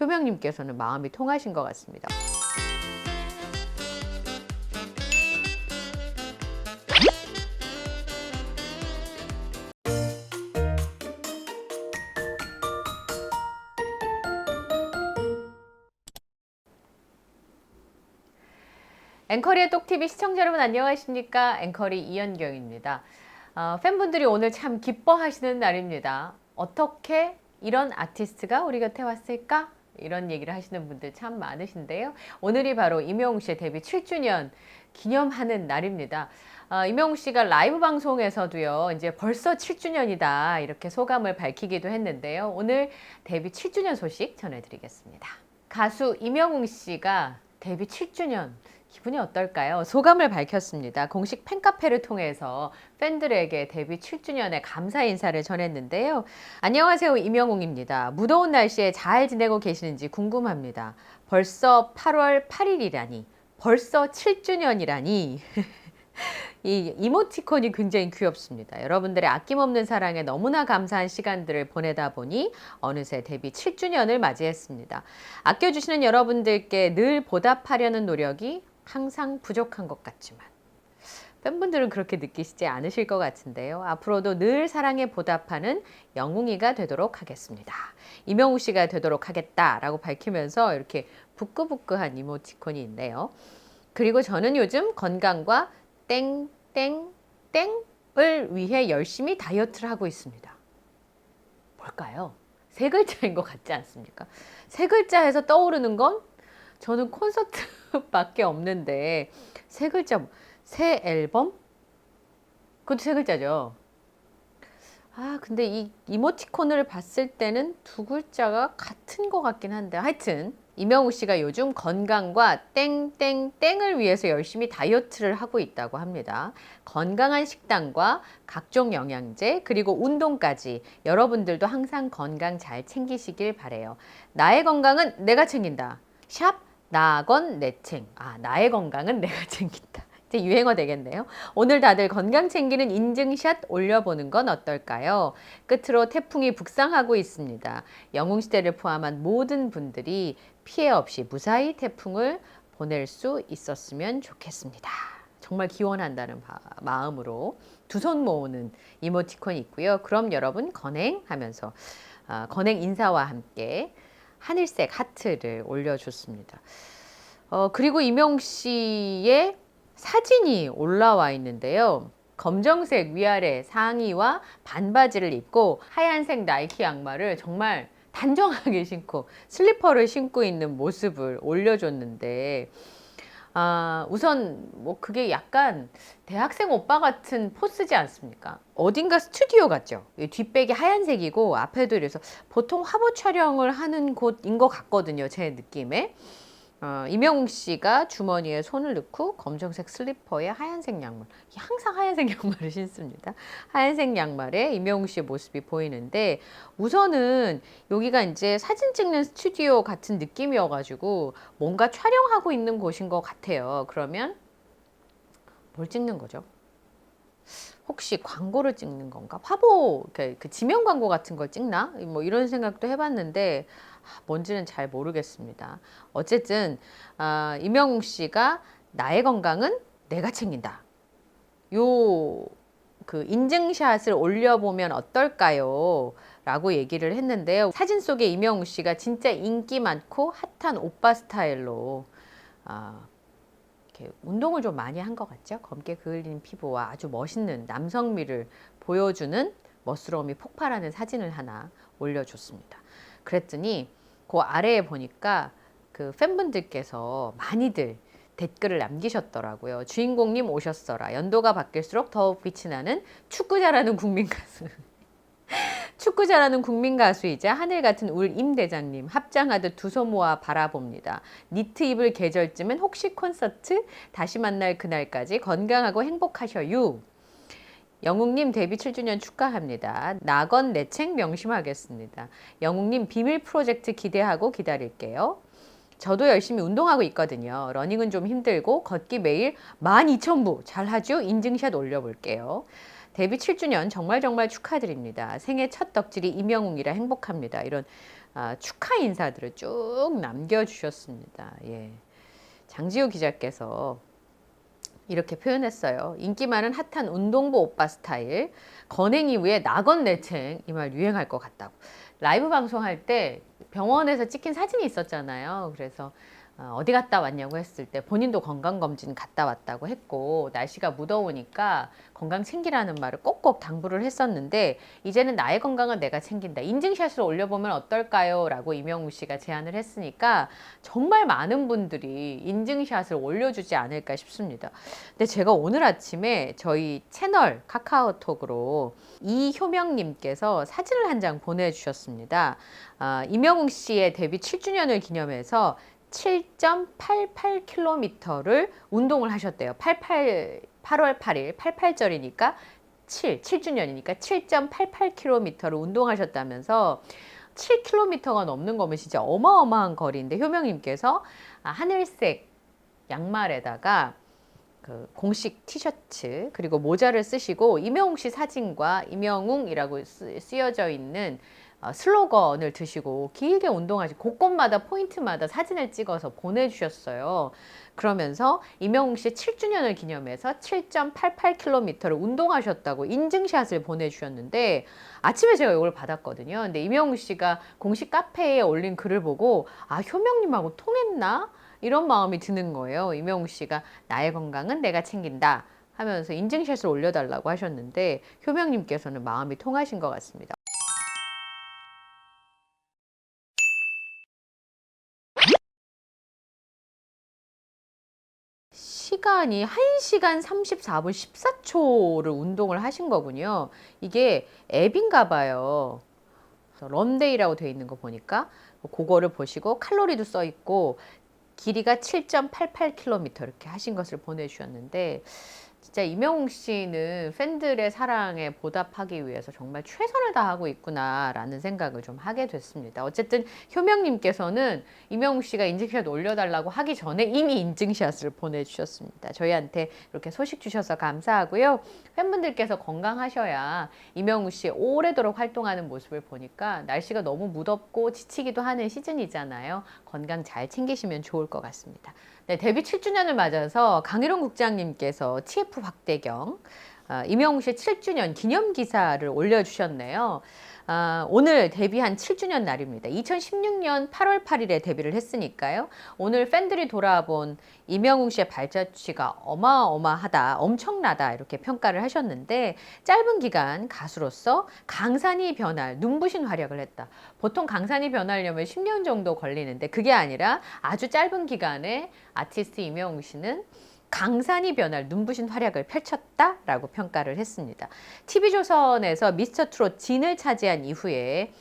효명님께서는 마음이 통하신 것 같습니다. 앵커리의 똑TV 시청자 여러분 안녕하십니까? 앵커리 이현경입니다. 팬분들이 오늘 참 기뻐하시는 날입니다. 어떻게 이런 아티스트가 우리 곁에 왔을까? 이런 얘기를 하시는 분들 참 많으신데요. 오늘이 바로 임영웅 씨의 데뷔 7주년 기념하는 날입니다. 임영웅 씨가 라이브 방송에서도요, 이제 벌써 7주년이다 이렇게 소감을 밝히기도 했는데요. 오늘 데뷔 7주년 소식 전해드리겠습니다. 가수 임영웅 씨가 데뷔 7주년 기분이 어떨까요? 소감을 밝혔습니다. 공식 팬카페를 통해서 팬들에게 데뷔 7주년의 감사 인사를 전했는데요. 안녕하세요, 임영웅입니다. 무더운 날씨에 잘 지내고 계시는지 궁금합니다. 벌써 8월 8일이라니, 벌써 7주년이라니. 이 이모티콘이 굉장히 귀엽습니다. 여러분들의 아낌없는 사랑에 너무나 감사한 시간들을 보내다 보니 어느새 데뷔 7주년을 맞이했습니다. 아껴주시는 여러분들께 늘 보답하려는 노력이 항상 부족한 것 같지만 팬분들은 그렇게 느끼시지 않으실 것 같은데요. 앞으로도 늘 사랑에 보답하는 영웅이가 되도록 하겠습니다. 임영웅 씨가 되도록 하겠다라고 밝히면서 이렇게 부끄부끄한 이모티콘이 있네요. 그리고 저는 요즘 건강과 땡땡땡을 위해 열심히 다이어트를 하고 있습니다. 뭘까요? 세 글자인 것 같지 않습니까? 새 글자에서 떠오르는 건 저는 콘서트밖에 없는데 세 글자, 새 앨범? 그것도 세 글자죠. 근데 이 이모티콘을 봤을 때는 두 글자가 같은 것 같긴 한데 하여튼 임영웅 씨가 요즘 건강과 땡땡땡을 위해서 열심히 다이어트를 하고 있다고 합니다. 건강한 식단과 각종 영양제 그리고 운동까지 여러분들도 항상 건강 잘 챙기시길 바래요. 나의 건강은 내가 챙긴다. 샵 나건 내챙. 나의 건강은 내가 챙긴다. 이제 유행어 되겠네요. 오늘 다들 건강 챙기는 인증샷 올려보는 건 어떨까요? 끝으로 태풍이 북상하고 있습니다. 영웅시대를 포함한 모든 분들이 피해 없이 무사히 태풍을 보낼 수 있었으면 좋겠습니다. 정말 기원한다는 마음으로 두 손 모으는 이모티콘이 있고요. 그럼 여러분 건행하면서 건행 인사와 함께 하늘색 하트를 올려줬습니다. 그리고 임영웅 씨의 사진이 올라와 있는데요. 검정색 위아래 상의와 반바지를 입고 하얀색 나이키 양말을 정말 단정하게 신고 슬리퍼를 신고 있는 모습을 올려줬는데 우선 뭐 그게 약간 대학생 오빠 같은 포스지 않습니까? 어딘가 스튜디오 같죠? 뒷백이 하얀색이고 앞에도 이래서 보통 화보 촬영을 하는 곳인 것 같거든요. 제 느낌에. 임영웅 씨가 주머니에 손을 넣고 검정색 슬리퍼에 하얀색 양말, 항상 하얀색 양말을 신습니다. 하얀색 양말에 임영웅 씨의 모습이 보이는데 우선은 여기가 이제 사진 찍는 스튜디오 같은 느낌이어가지고 뭔가 촬영하고 있는 곳인 것 같아요. 그러면 뭘 찍는 거죠? 혹시 광고를 찍는 건가? 화보, 그 지명 광고 같은 걸 찍나? 뭐 이런 생각도 해봤는데 뭔지는 잘 모르겠습니다. 어쨌든 임영웅 씨가 나의 건강은 내가 챙긴다. 그 인증샷을 올려보면 어떨까요? 라고 얘기를 했는데요. 사진 속에 임영웅 씨가 진짜 인기 많고 핫한 오빠 스타일로 이렇게 운동을 좀 많이 한 것 같죠? 검게 그을린 피부와 아주 멋있는 남성미를 보여주는 멋스러움이 폭발하는 사진을 하나 올려줬습니다. 그랬더니 그 아래에 보니까 그 팬분들께서 많이들 댓글을 남기셨더라고요. 주인공님 오셨어라. 연도가 바뀔수록 더욱 빛이 나는 축구 잘하는 국민 가수. 축구 잘하는 국민 가수이자 하늘 같은 울 임 대장님 합장하듯 두 손 모아 바라봅니다. 니트 입을 계절쯤엔 혹시 콘서트 다시 만날 그날까지 건강하고 행복하셔요. 영웅님 데뷔 7주년 축하합니다. 나건 내책 명심하겠습니다. 영웅님 비밀 프로젝트 기대하고 기다릴게요. 저도 열심히 운동하고 있거든요. 러닝은 좀 힘들고 걷기 매일 12,000부 잘하죠? 인증샷 올려볼게요. 데뷔 7주년 정말 축하드립니다. 생애 첫 덕질이 임영웅이라 행복합니다. 이런 축하 인사들을 쭉 남겨주셨습니다. 예. 장지호 기자께서 이렇게 표현했어요. 인기 많은 핫한 운동부 오빠 스타일, 건행 이후에 낙원 내챙, 이 말 유행할 것 같다고. 라이브 방송할 때 병원에서 찍힌 사진이 있었잖아요. 그래서 어디 갔다 왔냐고 했을 때 본인도 건강검진 갔다 왔다고 했고, 날씨가 무더우니까 건강 챙기라는 말을 꼭꼭 당부를 했었는데, 이제는 나의 건강은 내가 챙긴다, 인증샷을 올려보면 어떨까요? 라고 이명웅 씨가 제안을 했으니까 정말 많은 분들이 인증샷을 올려주지 않을까 싶습니다. 근데 제가 오늘 아침에 저희 채널 카카오톡으로 이효명님께서 사진을 한 장 보내주셨습니다. 이명웅 씨의 데뷔 7주년을 기념해서 7.88km를 운동을 하셨대요. 8월 8일, 88절이니까 7주년이니까 7.88km를 운동하셨다면서 7km가 넘는 거면 진짜 어마어마한 거리인데, 효명님께서 하늘색 양말에다가 그 공식 티셔츠 그리고 모자를 쓰시고 이명웅 씨 사진과 이명웅이라고 쓰여져 있는 슬로건을 드시고 길게 운동하시고 곳곳마다 포인트마다 사진을 찍어서 보내주셨어요. 그러면서 이명웅 씨 7주년을 기념해서 7.88km를 운동하셨다고 인증샷을 보내주셨는데, 아침에 제가 이걸 받았거든요. 근데 이명웅 씨가 공식 카페에 올린 글을 보고 효명님하고 통했나? 이런 마음이 드는 거예요. 이명웅 씨가 나의 건강은 내가 챙긴다 하면서 인증샷을 올려달라고 하셨는데, 효명님께서는 마음이 통하신 것 같습니다. 시간이 1시간 34분 14초를 운동을 하신 거군요. 이게 앱인가 봐요. 런데이라고 되어 있는 거 보니까 그거를 보시고 칼로리도 써 있고 길이가 7.88km 이렇게 하신 것을 보내주셨는데, 진짜 이명웅 씨는 팬들의 사랑에 보답하기 위해서 정말 최선을 다하고 있구나라는 생각을 좀 하게 됐습니다. 어쨌든 효명님께서는 이명웅 씨가 인증샷 올려달라고 하기 전에 이미 인증샷을 보내주셨습니다. 저희한테 이렇게 소식 주셔서 감사하고요. 팬분들께서 건강하셔야 이명웅 씨 오래도록 활동하는 모습을 보니까, 날씨가 너무 무덥고 지치기도 하는 시즌이잖아요. 건강 잘 챙기시면 좋을 것 같습니다. 네, 데뷔 7주년을 맞아서 강일원 국장님께서 TF 박대경 이명웅 씨 7주년 기념 기사를 올려주셨네요. 오늘 데뷔한 7주년 날입니다. 2016년 8월 8일에 데뷔를 했으니까요. 오늘 팬들이 돌아본 이명웅 씨의 발자취가 어마어마하다, 엄청나다 이렇게 평가를 하셨는데, 짧은 기간 가수로서 강산이 변할 눈부신 활약을 했다. 보통 강산이 변하려면 10년 정도 걸리는데 그게 아니라 아주 짧은 기간에 아티스트 이명웅 씨는 강산이 변할 눈부신 활약을 펼쳤다라고 평가를 했습니다. TV조선에서 미스터 트롯 진을 차지한 이후에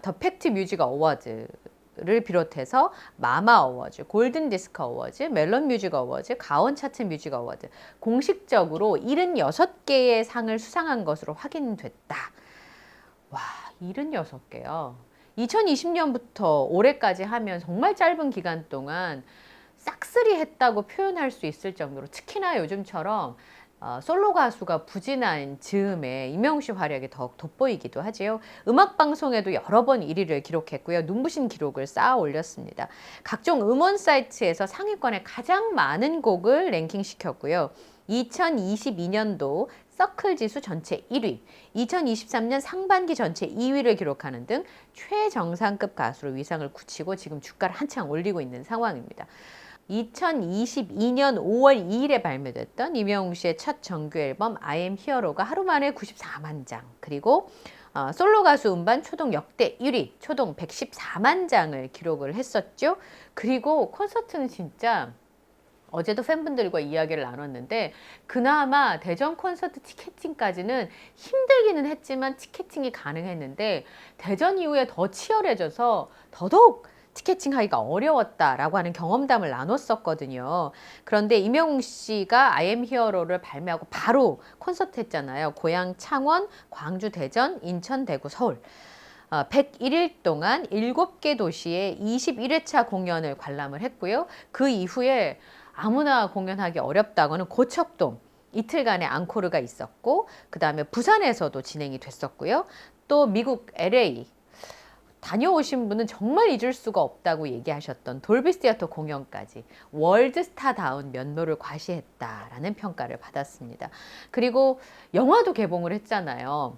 더 팩트 뮤직 어워즈를 비롯해서 마마 어워즈, 골든 디스크 어워즈, 멜론 뮤직 어워즈, 가온 차트 뮤직 어워즈 공식적으로 76개의 상을 수상한 것으로 확인됐다. 와, 76개요. 2020년부터 올해까지 하면 정말 짧은 기간 동안 싹쓸이 했다고 표현할 수 있을 정도로, 특히나 요즘처럼 솔로 가수가 부진한 즈음에 이명웅 씨 활약이 더욱 돋보이기도 하지요. 음악방송에도 여러 번 1위를 기록했고요. 눈부신 기록을 쌓아 올렸습니다. 각종 음원 사이트에서 상위권에 가장 많은 곡을 랭킹시켰고요. 2022년도 서클 지수 전체 1위, 2023년 상반기 전체 2위를 기록하는 등 최정상급 가수로 위상을 굳히고 지금 주가를 한창 올리고 있는 상황입니다. 2022년 5월 2일에 발매됐던 이명웅 씨의 첫 정규 앨범 I am hero가 하루 만에 94만 장, 그리고 솔로 가수 음반 초동 역대 1위, 초동 114만 장을 기록을 했었죠. 그리고 콘서트는 진짜 어제도 팬분들과 이야기를 나눴는데, 그나마 대전 콘서트 티켓팅까지는 힘들기는 했지만 티켓팅이 가능했는데, 대전 이후에 더 치열해져서 더더욱 티켓팅하기가 어려웠다라고 하는 경험담을 나눴었거든요. 그런데 이명웅 씨가 I am hero를 발매하고 바로 콘서트 했잖아요. 고향 창원, 광주, 대전, 인천, 대구, 서울. 101일 동안 7개 도시에 21회차 공연을 관람을 했고요. 그 이후에 아무나 공연하기 어렵다고는 고척돔 이틀간의 앙코르가 있었고, 그 다음에 부산에서도 진행이 됐었고요. 또 미국 LA, 다녀오신 분은 정말 잊을 수가 없다고 얘기하셨던 돌비 시어터 공연까지 월드스타다운 면모를 과시했다라는 평가를 받았습니다. 그리고 영화도 개봉을 했잖아요.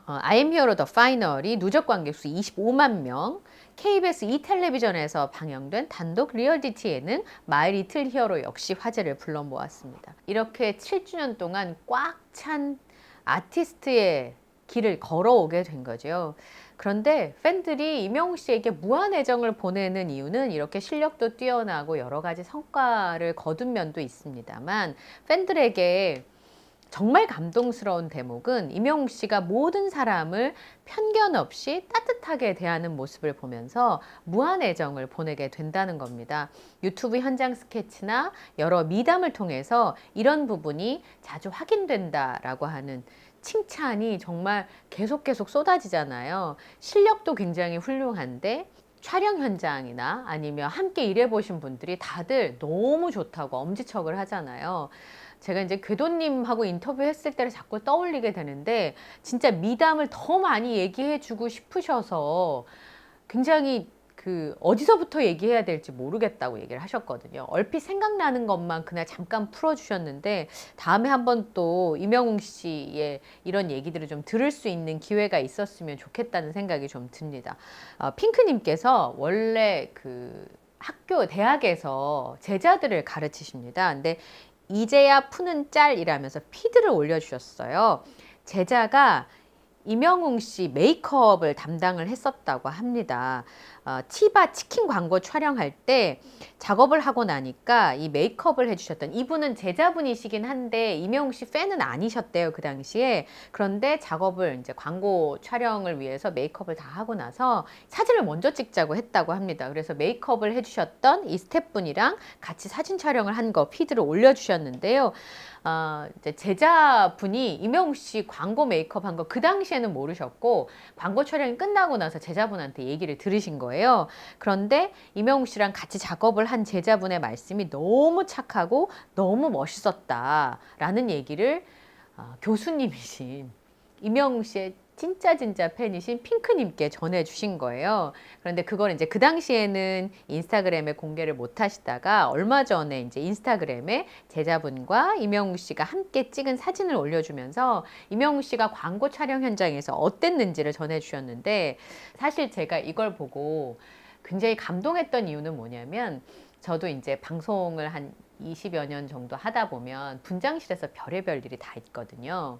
I am Hero The Final이 누적 관객수 25만 명, KBS E텔레비전에서 방영된 단독 리얼리티 예능 마이 리틀 히어로 역시 화제를 불러 모았습니다. 이렇게 7주년 동안 꽉 찬 아티스트의 길을 걸어오게 된 거죠. 그런데 팬들이 임영웅 씨에게 무한 애정을 보내는 이유는 이렇게 실력도 뛰어나고 여러 가지 성과를 거둔 면도 있습니다만, 팬들에게 정말 감동스러운 대목은 임영웅 씨가 모든 사람을 편견 없이 따뜻하게 대하는 모습을 보면서 무한 애정을 보내게 된다는 겁니다. 유튜브 현장 스케치나 여러 미담을 통해서 이런 부분이 자주 확인된다라고 하는 칭찬이 정말 계속 쏟아지잖아요. 실력도 굉장히 훌륭한데 촬영 현장이나 아니면 함께 일해보신 분들이 다들 너무 좋다고 엄지척을 하잖아요. 제가 이제 궤도님하고 인터뷰했을 때를 자꾸 떠올리게 되는데, 진짜 미담을 더 많이 얘기해주고 싶으셔서 굉장히 어디서부터 얘기해야 될지 모르겠다고 얘기를 하셨거든요. 얼핏 생각나는 것만 그날 잠깐 풀어주셨는데, 다음에 한번 또 임영웅 씨의 이런 얘기들을 좀 들을 수 있는 기회가 있었으면 좋겠다는 생각이 좀 듭니다. 핑크님께서 원래 학교, 대학에서 제자들을 가르치십니다. 근데 이제야 푸는 짤이라면서 피드를 올려주셨어요. 제자가 임영웅 씨 메이크업을 담당을 했었다고 합니다. 티바 치킨 광고 촬영할 때 작업을 하고 나니까 이 메이크업을 해주셨던 이분은 제자분이시긴 한데 임영웅 씨 팬은 아니셨대요, 그 당시에. 그런데 작업을 이제 광고 촬영을 위해서 메이크업을 다 하고 나서 사진을 먼저 찍자고 했다고 합니다. 그래서 메이크업을 해주셨던 이 스태프분이랑 같이 사진 촬영을 한 거 피드를 올려주셨는데요. 이제 제자분이 임영웅 씨 광고 메이크업 한 거 그 당시에는 모르셨고, 광고 촬영이 끝나고 나서 제자분한테 얘기를 들으신 거예요. 그런데 임영웅 씨랑 같이 작업을 한 제자분의 말씀이 너무 착하고 너무 멋있었다라는 얘기를 교수님이신 임영웅 씨의 진짜 팬이신 핑크님께 전해주신 거예요. 그런데 그걸 이제 그 당시에는 인스타그램에 공개를 못 하시다가 얼마 전에 이제 인스타그램에 제자분과 임영웅 씨가 함께 찍은 사진을 올려주면서 임영웅 씨가 광고 촬영 현장에서 어땠는지를 전해주셨는데, 사실 제가 이걸 보고 굉장히 감동했던 이유는 뭐냐면, 저도 이제 방송을 한 20여 년 정도 하다 보면 분장실에서 별의별 일이 다 있거든요.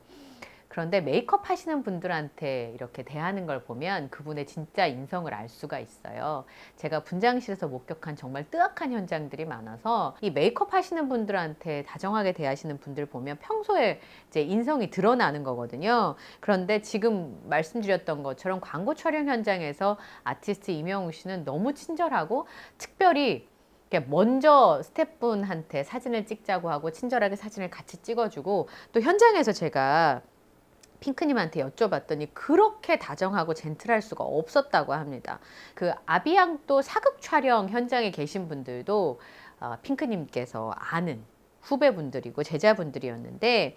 그런데 메이크업 하시는 분들한테 이렇게 대하는 걸 보면 그분의 진짜 인성을 알 수가 있어요. 제가 분장실에서 목격한 정말 뜨악한 현장들이 많아서 이 메이크업 하시는 분들한테 다정하게 대하시는 분들 보면 평소에 이제 인성이 드러나는 거거든요. 그런데 지금 말씀드렸던 것처럼 광고 촬영 현장에서 아티스트 임영웅 씨는 너무 친절하고, 특별히 먼저 스태프분한테 사진을 찍자고 하고 친절하게 사진을 같이 찍어주고, 또 현장에서 제가 핑크님한테 여쭤봤더니 그렇게 다정하고 젠틀할 수가 없었다고 합니다. 아비앙또 사극 촬영 현장에 계신 분들도 핑크님께서 아는 후배분들이고 제자분들이었는데,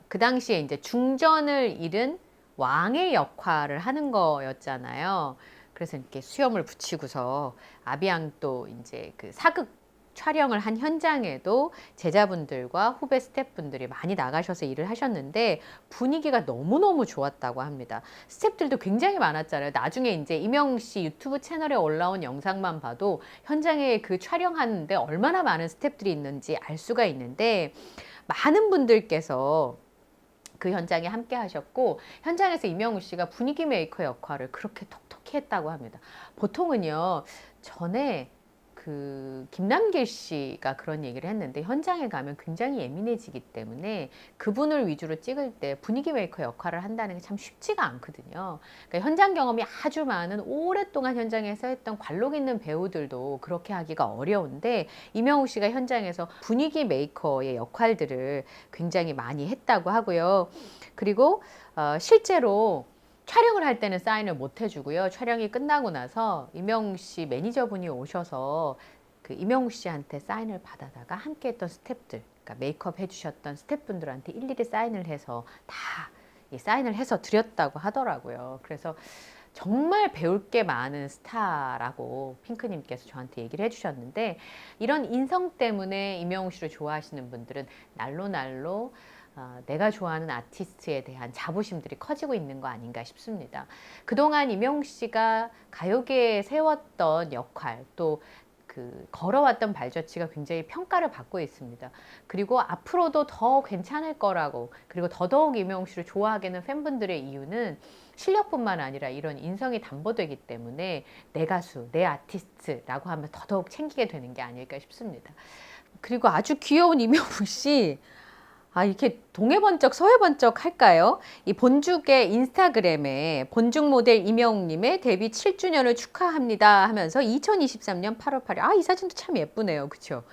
그 당시에 이제 중전을 잃은 왕의 역할을 하는 거였잖아요. 그래서 이렇게 수염을 붙이고서 아비앙또 이제 사극 촬영을 한 현장에도 제자분들과 후배 스태프분들이 많이 나가셔서 일을 하셨는데 분위기가 너무너무 좋았다고 합니다. 스태프들도 굉장히 많았잖아요. 나중에 이제 임영웅 씨 유튜브 채널에 올라온 영상만 봐도 현장에 촬영하는데 얼마나 많은 스태프들이 있는지 알 수가 있는데, 많은 분들께서 그 현장에 함께 하셨고, 현장에서 임영웅 씨가 분위기 메이커 역할을 그렇게 톡톡히 했다고 합니다. 보통은요, 전에 김남길 씨가 그런 얘기를 했는데, 현장에 가면 굉장히 예민해지기 때문에 그분을 위주로 찍을 때 분위기 메이커 역할을 한다는 게 참 쉽지가 않거든요. 그러니까 현장 경험이 아주 많은, 오랫동안 현장에서 했던 관록 있는 배우들도 그렇게 하기가 어려운데, 임영웅 씨가 현장에서 분위기 메이커의 역할들을 굉장히 많이 했다고 하고요. 그리고 실제로 촬영을 할 때는 사인을 못 해주고요. 촬영이 끝나고 나서 임영웅 씨 매니저분이 오셔서 임영웅 씨한테 사인을 받아다가 함께 했던 스태프들, 그러니까 메이크업 해주셨던 스태프분들한테 일일이 사인을 해서 다 사인을 해서 드렸다고 하더라고요. 그래서 정말 배울 게 많은 스타라고 핑크님께서 저한테 얘기를 해주셨는데, 이런 인성 때문에 임영웅 씨를 좋아하시는 분들은 날로 내가 좋아하는 아티스트에 대한 자부심들이 커지고 있는 거 아닌가 싶습니다. 그동안 임영웅 씨가 가요계에 세웠던 역할, 또 그 걸어왔던 발자취가 굉장히 평가를 받고 있습니다. 그리고 앞으로도 더 괜찮을 거라고, 그리고 더더욱 임영웅 씨를 좋아하게 되는 팬분들의 이유는 실력뿐만 아니라 이런 인성이 담보되기 때문에 내 가수, 내 아티스트라고 하면 더더욱 챙기게 되는 게 아닐까 싶습니다. 그리고 아주 귀여운 임영웅 씨, 이렇게 동해번쩍 서해번쩍 할까요? 이 본죽의 인스타그램에 본죽 모델 임영웅님의 데뷔 7주년을 축하합니다 하면서 2023년 8월 8일, 이 사진도 참 예쁘네요. 그쵸?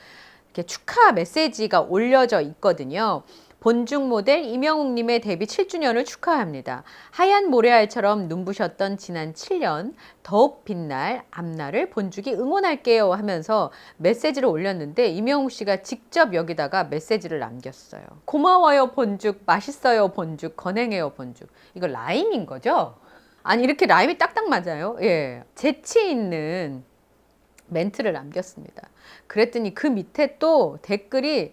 이렇게 축하 메시지가 올려져 있거든요. 본죽 모델 임영웅님의 데뷔 7주년을 축하합니다. 하얀 모래알처럼 눈부셨던 지난 7년, 더욱 빛날 앞날을 본죽이 응원할게요 하면서 메시지를 올렸는데, 임영웅 씨가 직접 여기다가 메시지를 남겼어요. 고마워요 본죽, 맛있어요 본죽, 건행해요 본죽. 이거 라임인 거죠? 아니, 이렇게 라임이 딱딱 맞아요. 예, 재치 있는 멘트를 남겼습니다. 그랬더니 그 밑에 또 댓글이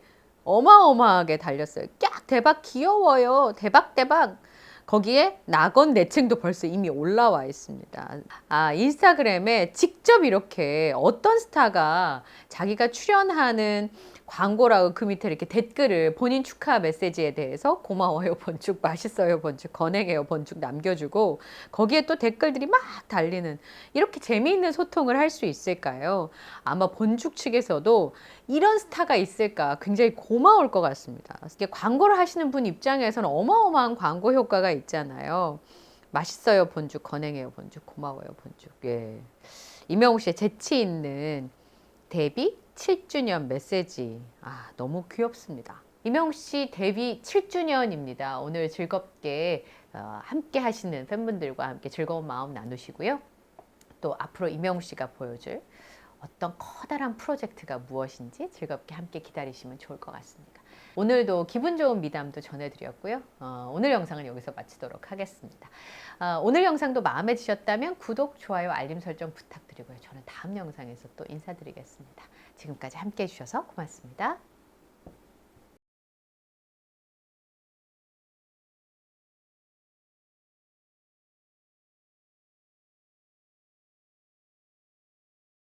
어마어마하게 달렸어요. 깍 대박, 귀여워요. 대박 대박. 거기에 낙원 내층도 벌써 이미 올라와 있습니다. 인스타그램에 직접 이렇게 어떤 스타가 자기가 출연하는 광고라고 그 밑에 이렇게 댓글을, 본인 축하 메시지에 대해서 고마워요 본죽, 맛있어요 본죽, 건행해요 본죽 남겨주고, 거기에 또 댓글들이 막 달리는, 이렇게 재미있는 소통을 할 수 있을까요? 아마 본죽 측에서도 이런 스타가 있을까 굉장히 고마울 것 같습니다. 이게 광고를 하시는 분 입장에서는 어마어마한 광고 효과가 있잖아요. 맛있어요 본죽, 건행해요 본죽, 고마워요 본죽. 예. 임영웅 씨의 재치 있는 데뷔 7주년 메시지, 너무 귀엽습니다. 임영웅 씨 데뷔 7주년입니다. 오늘 즐겁게 함께 하시는 팬분들과 함께 즐거운 마음 나누시고요. 또 앞으로 임영웅 씨가 보여줄 어떤 커다란 프로젝트가 무엇인지 즐겁게 함께 기다리시면 좋을 것 같습니다. 오늘도 기분 좋은 미담도 전해드렸고요. 오늘 영상은 여기서 마치도록 하겠습니다. 오늘 영상도 마음에 드셨다면 구독, 좋아요, 알림 설정 부탁드리고요. 저는 다음 영상에서 또 인사드리겠습니다. 지금까지 함께 해주셔서 고맙습니다.